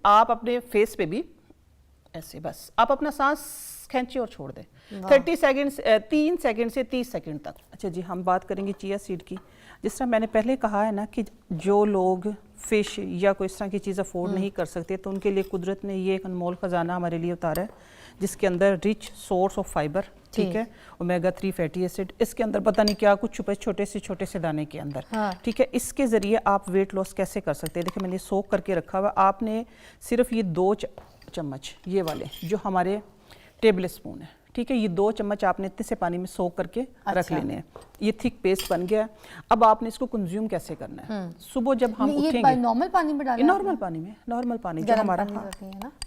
आप अपने फेस पे भी ऐसे बस आप अपना सांस खींचे और छोड़ दें 30 सेकंड 3 सेकंड से 30 सेकंड तक। अच्छा जी, हम बात करेंगे चिया सीड की। जिस तरह मैंने पहले कहा है ना कि जो लोग फिश या कोई इस तरह की चीज़ अफोर्ड नहीं कर सकते, तो उनके लिए कुदरत ने ये एक अनमोल ख़जाना हमारे लिए उतारा है, जिसके अंदर रिच सोर्स ऑफ फाइबर, ठीक है, ओमेगा 3 फैटी एसिड, इसके अंदर पता नहीं क्या कुछ छुपे छोटे से दाने के अंदर, ठीक है। इसके ज़रिए आप वेट लॉस कैसे कर सकते हैं? देखिए मैंने सोक करके रखा हुआ। आपने सिर्फ ये 2 चम्मच ये वाले जो हमारे टेबल स्पून है, ठीक है, ये 2 चम्मच आपने इतने से पानी में सोक करके रख लेने हैं। ये थिक पेस्ट बन गया है। अब आपने इसको कंज्यूम कैसे करना है? सुबह जब हम उठेंगे, नॉर्मल पानी में डालना है, नॉर्मल पानी में, नॉर्मल पानी जो हमारा,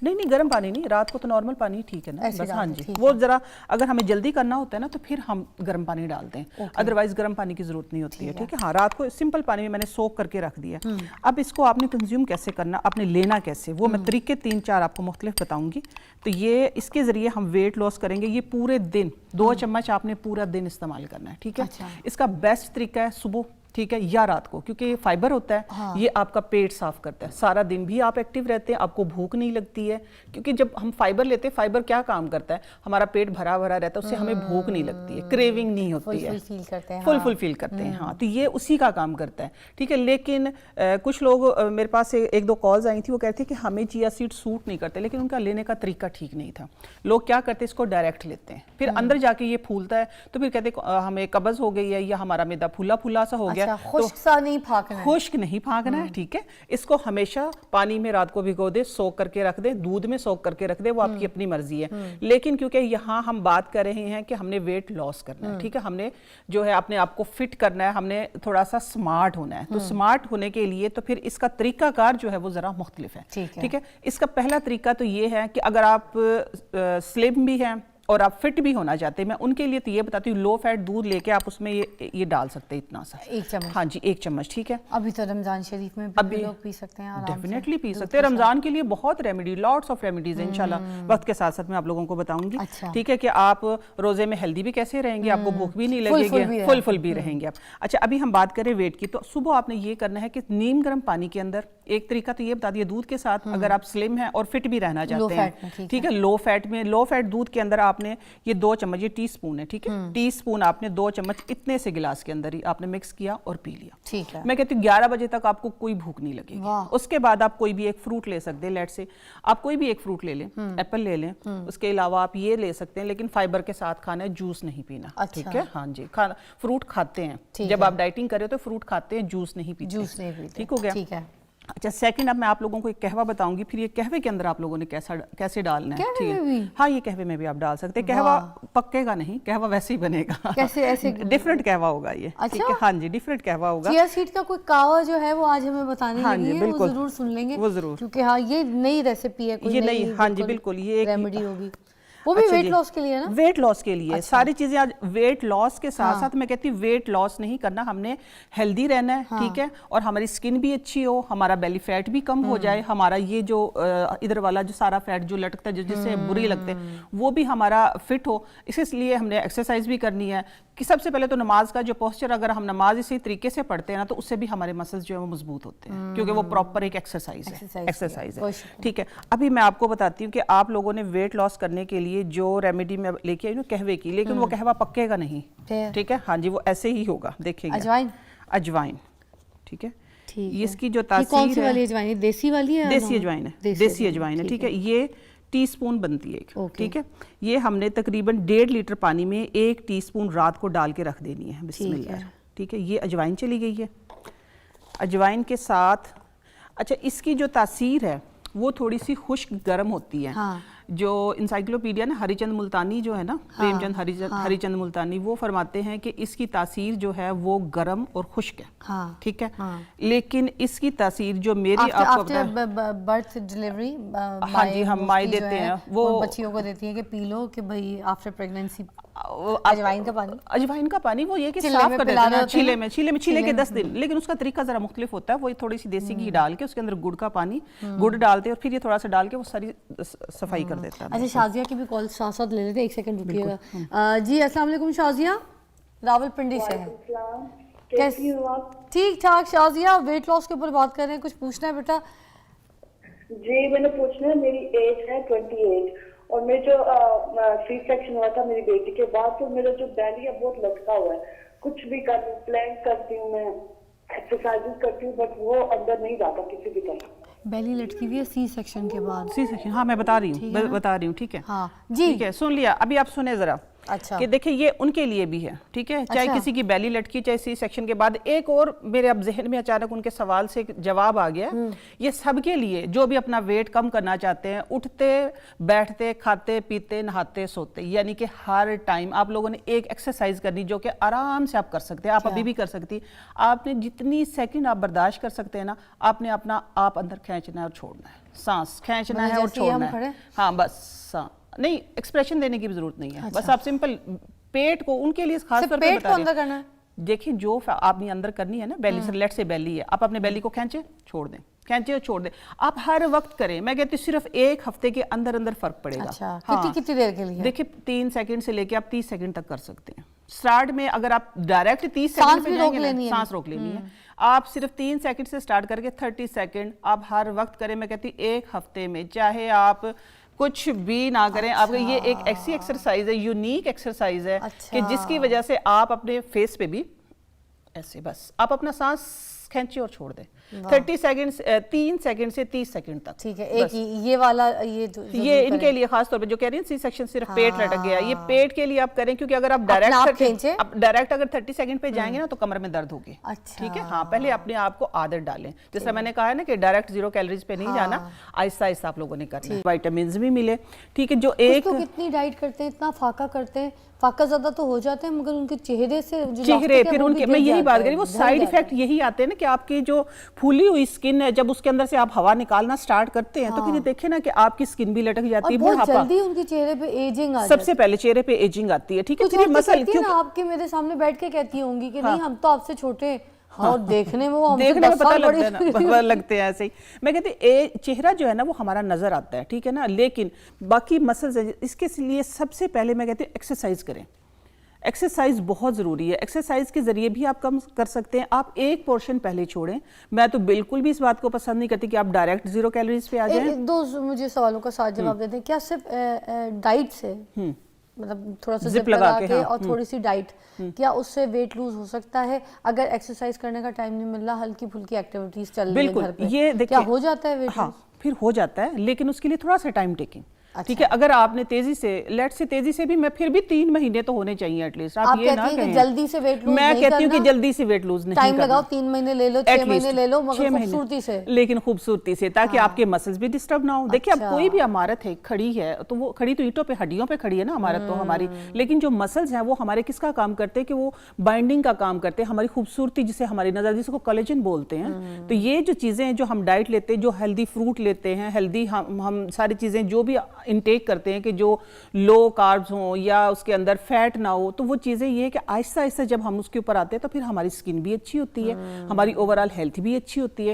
नहीं गर्म पानी नहीं, रात को तो नॉर्मल पानी ठीक है ना बस। हाँ जी, वो जरा अगर हमें जल्दी करना होता है ना तो फिर हम गर्म पानी डालते हैं, अदरवाइज गर्म पानी की जरूरत नहीं होती है, ठीक है। हाँ, रात को सिंपल पानी में मैंने सोक करके रख दिया। अब इसको आपने कंज्यूम कैसे करना, आपने लेना कैसे, वो मैं तरीके 3-4 आपको मुख्तलिफ बताऊंगी। तो ये इसके जरिए हम वेट लॉस करेंगे। ये पूरे दिन 2 चम्मच आपने पूरा दिन इस्तेमाल करना है, ठीक है। इसका बेस्ट तरीका है सुबह, ठीक है, या रात को, क्योंकि ये फाइबर होता है। हाँ। ये आपका पेट साफ करता है, सारा दिन भी आप एक्टिव रहते हैं, आपको भूख नहीं लगती है, क्योंकि जब हम फाइबर लेते हैं, फाइबर क्या काम करता है, हमारा पेट भरा भरा रहता है, उससे हमें भूख नहीं लगती है, क्रेविंग नहीं होती है, फुल फील करते हैं। हाँ, तो ये उसी का काम करता है, ठीक है। लेकिन कुछ लोग मेरे पास 1-2 कॉल्स आई थी, वो कहते हैं कि हमें चिया सीड सूट नहीं करते, लेकिन उनका लेने का तरीका ठीक नहीं था। लोग क्या करते हैं, इसको डायरेक्ट लेते हैं, फिर अंदर जाके ये फूलता है, तो फिर कहते हैं हमें कब्ज हो गई है या हमारा मैदा फूला फूला सा हो गया। खुश्क सा नहीं फाकना है, खुश्क नहीं फाकना है, ठीक है। इसको हमेशा पानी में रात को भिगो दे, सोक करके रख दे, दूध में सोक करके रख दे, वो आपकी अपनी मर्जी है। लेकिन क्योंकि यहाँ हम बात कर रहे हैं कि हमने वेट लॉस करना है, ठीक है, हमने जो है अपने आप को फिट करना है, हमने थोड़ा सा स्मार्ट होना है। तो स्मार्ट होने के लिए तो फिर इसका तरीकाकार जो है वो जरा मुख्तलिफ है, ठीक है। इसका पहला तरीका तो ये है कि अगर आप स्लिम भी हैं और आप फिट भी होना चाहते हैं, मैं उनके लिए तो ये बताती हूँ, लो फैट दूध लेके आप उसमें ये डाल सकते हैं, इतना सा 1 चम्मच। हाँ जी, 1 चम्मच, ठीक है। अभी तो रमजान शरीफ में भी लोग पी सकते हैं, डेफिनेटली पी सकते हैं। रमजान के लिए बहुत रेमेडी, लॉट्स ऑफ रेमेडीज है, इंशाल्लाह वक्त के साथ साथ मैं आप लोगों को बताऊंगी, ठीक है, कि आप रोजे में हेल्दी भी कैसे रहेंगे, आपको भूख भी नहीं लगेगी, फुल भी रहेंगे आप। अच्छा, अभी हम बात करें वेट की, तो सुबह आपने ये करना है कि नीम गर्म पानी के अंदर, एक तरीका तो ये बता दिया दूध के साथ, अगर आप स्लिम हैं और फिट भी रहना चाहते हैं, ठीक है, लो फैट में, लो फैट दूध के अंदर आपने ये 2 चम्मच, ये टीस्पून है, ठीक है, टीस्पून आपने 2 चम्मच इतने से गिलास के अंदर ही आपने मिक्स किया और पी लिया, ठीक है। मैं कहती हूँ 11 बजे तक आपको कोई भूख नहीं लगेगी। उसके बाद आप कोई भी एक फ्रूट ले सकते हैं, लेट से आप कोई भी एक फ्रूट ले लें, एप्पल ले लें, उसके अलावा आप ये ले सकते हैं, लेकिन फाइबर के साथ खाना है, जूस नहीं पीना, ठीक है। हाँ जी, खाना फ्रूट खाते हैं, जब आप डाइटिंग कर रहे हो तो फ्रूट खाते हैं, जूस नहीं पीते, ठीक हो गया, ठीक है। अच्छा, सेकंड, अब मैं आप लोगों को एक कहवा बताऊंगी, फिर ये कहवे के अंदर आप लोगों ने कैसे डालना है, ठीक है। हाँ, ये कहवे में भी आप डाल सकते हैं। कहवा पक्केगा नहीं, कहवा वैसे ही बनेगा, कैसे ऐसे डिफरेंट कहवा होगा ये, ठीक है। हाँ जी, डिफरेंट कहवा होगा। चिया सीड का कोई कावा जो है वो आज हमें बताने लगी है, वो जरूर सुन लेंगे, वो जरूर, क्योंकि हाँ ये नई रेसिपी है, ये नई, हाँ जी बिल्कुल, ये रेमेडी होगी, वो भी वेट लॉस के लिए ना, वेट लॉस के लिए सारी चीजें आज वेट लॉस के साथ साथ मैं कहती हूँ वेट लॉस नहीं करना, हमने हेल्दी रहना है, ठीक है, और हमारी स्किन भी अच्छी हो, हमारा बेली फैट भी कम हो जाए, हमारा ये जो इधर वाला जो सारा फैट जो लटकता है जिससे बुरी लगते हैं वो भी हमारा फिट हो। इसलिए हमने एक्सरसाइज भी करनी है कि सबसे पहले तो नमाज का जो पोस्चर, अगर हम नमाज इसी तरीके से पढ़ते हैं ना तो उससे भी हमारे मसल्स जो है वो मजबूत होते हैं, क्योंकि वो प्रॉपर एक एक्सरसाइज है, ठीक है। अभी मैं आपको बताती हूँ कि आप लोगों ने वेट लॉस करने के लिए जो रेमेडी में लेके आई ना कहवे की, लेकिन वो कहवा पक्केगा नहीं, ठीक है। हाँ जी, वो ऐसे ही होगा, देखिएगा, अजवाइन, ठीक है। इसकी जो तासीर है, देसी वाली है, देसी अजवाइन है, देसी अजवाइन है, ठीक है। ये टीस्पून बनती है, ठीक है। ये हमने तकरीबन 1.5 लीटर पानी में 1 टीस्पून रात को डाल के रख देनी है, बिस्मिल्लाह, ठीक है। ये अजवाइन चली गई है, अजवाइन के साथ। अच्छा, इसकी जो तासीर है वो थोड़ी सी खुश्क गर्म होती है। हाँ। जो इंसाइक्लोपीडिया ना हरिचंद मुल्तानी जो है ना, प्रेमचंद हरिचंद मुल्तानी, वो फरमाते हैं कि इसकी तासीर जो है वो गर्म और खुश्क है, ठीक है। लेकिन इसकी तासीर जो मेरी आपको बर्थ डिलीवरी, हाँ जी, हम माई देते हैं, वो बच्चियों को देती है कि पी लो, कि भाई आफ्टर प्रेगनेंसी अजवाइन का पानी वो ये कि साफ कर देते हैं छीले के 10 दिन, लेकिन उसका तरीका जरा मुख्तलिफ होता है। वो थोड़ी सी देसी घी डाल के उसके अंदर गुड़ का पानी, गुड़ डालते हैं और फिर ये थोड़ा सा डाल के वो सारी सफाई कर देता है। अच्छा, शाजिया की भी कॉल साथ साथ ले लेते हैं, 1 सेकंड रुकिएगा जी। अस्सलाम वालेकुम शाजिया, रावलपिंडी से है, कैसी हो आप? ठीक ठाक शाजिया, वेट लॉस के ऊपर बात कर रहे हैं, कुछ पूछना है बेटा? जी मैंने पूछना है, मेरी एज है 28 और मेरे जो सी सेक्शन हुआ था मेरी बेटी के बाद, तो मेरा जो बेली है बहुत लटका हुआ है। कुछ भी कर प्लैंक करती हूँ मैं, एक्सरसाइजेस करती हूँ, बट वो अंदर नहीं जाता किसी भी तरह। बेली लटकी हुई है सी सेक्शन के बाद। सी सेक्शन, हाँ मैं बता रही हूँ, बता रही हूँ, ठीक है। हाँ जी, ठीक है, सुन लिया। अभी आप सुने जरा। अच्छा, कि देखिए ये उनके लिए भी है, ठीक है, चाहे किसी की बैली लटकी, चाहे सी सेक्शन के बाद। एक और मेरे अब जहन में अचानक उनके सवाल से जवाब आ गया। ये सबके लिए जो भी अपना वेट कम करना चाहते हैं, उठते बैठते खाते पीते नहाते सोते, यानी कि हर टाइम आप लोगों ने एक एक्सरसाइज करनी जो कि आराम से आप कर सकते हैं। आप अभी भी कर सकती। आपने जितनी सेकंड आप बर्दाश्त कर सकते हैं ना, आपने अपना आप अंदर खींचना है और छोड़ना है, सांस खींचना है और छोड़ना है। हाँ बस, नहीं एक्सप्रेशन देने की भी जरूरत नहीं है। अच्छा। बस आप सिंपल पेट को, उनके लिए खास तौर पे बता रही हूं। देखिए जो आपने अंदर करनी है ना, बेली से, लेट से बेली है, आप अपने बेली को खींचे छोड़ दें, खींचे और छोड़ दें। आप हर वक्त करें। मैं कहती हूँ सिर्फ एक हफ्ते के अंदर अंदर फर्क पड़ेगा। अच्छा, हाँ। कितनी देर के लिए? देखिए 3 सेकंड से लेके आप 30 सेकंड तक कर सकते हैं। स्टार्ट में अगर आप डायरेक्ट 30 सेकंड पे जाएंगे, सांस रोक लेनी है। आप सिर्फ 3 सेकंड से स्टार्ट करके 30 सेकंड आप हर वक्त करें। मैं कहती हूँ एक हफ्ते में, चाहे आप कुछ भी ना करें। अच्छा। आपका ये एक ऐसी एक्सरसाइज है, यूनिक एक्सरसाइज है। अच्छा। कि जिसकी वजह से आप अपने फेस पे भी ऐसे बस आप अपना सांस खींचे और छोड़ दें 30 सेकंड, 3 सेकंड से 30 सेकंड तक। ठीक है, एक ये वाला ये इनके लिए खास तौर पे जो कह रही हैं सी सेक्शन, सिर्फ पेट लटक गया, ये पेट के लिए आप करें। क्योंकि अगर आप डायरेक्ट अगर 30 सेकंड पे जाएंगे ना तो कमर में दर्द होगी। अच्छा। ठीक है, हाँ पहले अपने आप को आदत डालें। जैसा मैंने कहा है ना कि डायरेक्ट 0 कैलोरीज पे नहीं जाना, आहिस्ता आहिस्ता आप लोगों ने करना है। विटामिन भी मिले, ठीक है। जो एक तो कितनी डाइट करते हैं, इतना फाका करते हैं, फाका ज्यादा तो हो जाते हैं, मगर उनके चेहरे से चेहरे फिर उनके, मैं यही बात करी, वो साइड इफेक्ट यही आते हैं ना कि आपकी जो फूली हुई स्किन है, जब उसके अंदर से आप हवा निकालना स्टार्ट करते हैं तो फिर देखे ना कि आपकी स्किन भी लटक जाती है, बहुत जल्दी उनके चेहरे पे एजिंग आ जाती है। सबसे पहले चेहरे पे एजिंग आती है, ठीक है। फिर मसल क्यों आपके मेरे सामने बैठ के कहती होंगी कि नहीं हम तो आपसे छोटे, और देखने में वो हमसे 10 साल बड़े लगते हैं ऐसे ही। मैं कहती चेहरा जो है ना वो हमारा नजर आता है, ठीक है ना, लेकिन बाकी मसल्स, इसके लिए सबसे पहले मैं कहती हूँ एक्सरसाइज करें। एक्सरसाइज बहुत ज़रूरी है। एक्सरसाइज के ज़रिए भी आप कम कर सकते हैं। आप एक पोर्शन पहले छोड़ें। मैं तो बिल्कुल भी इस बात को पसंद नहीं करती कि आप डायरेक्ट 0 कैलोरीज पे आ जाएं। दो मुझे सवालों का साथ जवाब देते हैं। क्या सिर्फ डाइट से, मतलब थोड़ा सा जिप लगा के और थोड़ी सी डाइट, क्या उससे वेट लूज हो सकता है? अगर एक्सरसाइज करने का टाइम नहीं मिल रहा, हल्की फुल्की एक्टिविटीज चल रही है घर पे, ये देखिए क्या हो जाता है वेट लूज? फिर हो जाता है, लेकिन उसके लिए थोड़ा सा टाइम टेकिंग। ठीक है, अगर आपने तेजी से, लेट से तेजी से भी, मैं फिर भी 3 महीने तो होने चाहिए एटलीस्ट। आप ये ना कहें जल्दी से वेट लूज, मैं कहती हूँ कि जल्दी से वेट लूज नहीं करना। टाइम लगाओ, 3 महीने ले लो, 6 महीने ले लो, मगर खूबसूरती से, लेकिन खूबसूरती से, ताकि आपके मसल्स भी डिस्टर्ब ना हो। देखिए अब कोई भी इमारत है खड़ी है तो वो खड़ी तो ईंटों पे, हड्डियों पे खड़ी है ना इमारत तो हमारी, लेकिन जो मसल्स हैं वो हमारे किसका काम करते हैं कि वो बाइंडिंग का काम करते हैं, हमारी खूबसूरती, जिसे हमारी नजर, जिसको कोलेजन बोलते हैं। तो ये जो चीजें हैं, जो हम डाइट लेते हैं, जो हेल्दी फ्रूट लेते हैं, हेल्दी हम सारी चीजें जो भी इनटेक करते हैं कि जो लो कार्ब्स हो या उसके अंदर फैट ना हो, तो वो चीज़ें ये है कि आहिस्ता आहिस्ता जब हम उसके ऊपर आते हैं तो फिर हमारी स्किन भी अच्छी होती है, हमारी ओवरऑल हेल्थ भी अच्छी होती है।